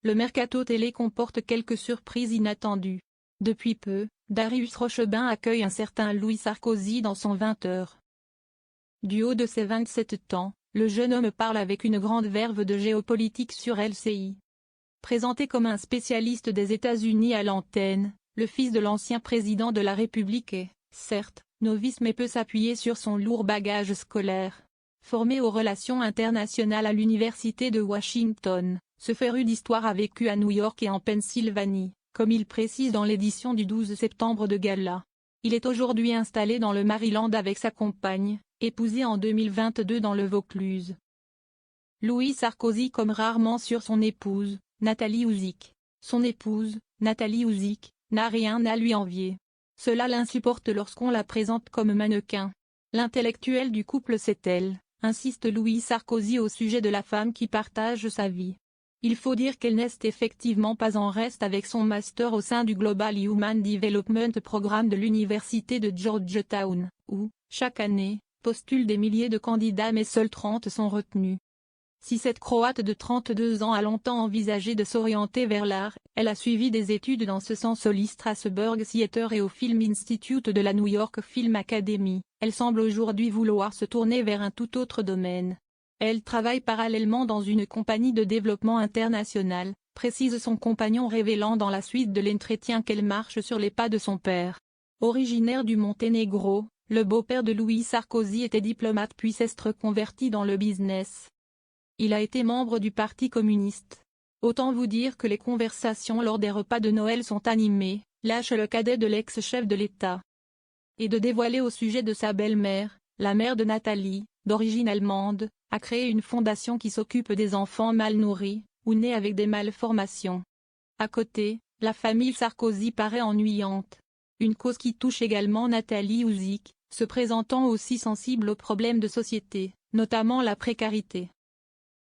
le mercato télé comporte quelques surprises inattendues. Depuis peu, Darius Rochebin accueille un certain Louis Sarkozy dans son 20h. Du haut de ses 27 ans, le jeune homme parle avec une grande verve de géopolitique sur LCI. Présenté comme un spécialiste des États-Unis à l'antenne, le fils de l'ancien président de la République est, certes, novice mais peut s'appuyer sur son lourd bagage scolaire. Formé aux relations internationales à l'Université de Washington, ce féru d'histoire a vécu à New York et en Pennsylvanie, comme il précise dans l'édition du 12 septembre de Gala. Il est aujourd'hui installé dans le Maryland avec sa compagne, épousée en 2022 dans le Vaucluse. Louis Sarkozy comme rarement sur son épouse, Nathalie Ouzic. Son épouse, Nathalie Ouzic, n'a rien à lui envier. Cela l'insupporte lorsqu'on la présente comme mannequin. L'intellectuelle du couple c'est elle, insiste Louis Sarkozy au sujet de la femme qui partage sa vie. Il faut dire qu'elle n'est effectivement pas en reste avec son master au sein du Global Human Development Programme de l'Université de Georgetown, où, chaque année, postulent des milliers de candidats mais seuls 30 sont retenus. Si cette Croate de 32 ans a longtemps envisagé de s'orienter vers l'art, elle a suivi des études dans ce sens au Lee Strasberg Theater et au Film Institute de la New York Film Academy. Elle semble aujourd'hui vouloir se tourner vers un tout autre domaine. Elle travaille parallèlement dans une compagnie de développement international, précise son compagnon révélant dans la suite de l'entretien qu'elle marche sur les pas de son père. Originaire du Monténégro, le beau-père de Louis Sarkozy était diplomate puis s'est reconverti dans le business. Il a été membre du Parti communiste. Autant vous dire que les conversations lors des repas de Noël sont animées, lâche le cadet de l'ex-chef de l'État. Et de dévoiler au sujet de sa belle-mère, la mère de Nathalie, d'origine allemande, a créé une fondation qui s'occupe des enfants mal nourris, ou nés avec des malformations. À côté, la famille Sarkozy paraît ennuyante. Une cause qui touche également Nathalie Ouzic, se présentant aussi sensible aux problèmes de société, notamment la précarité.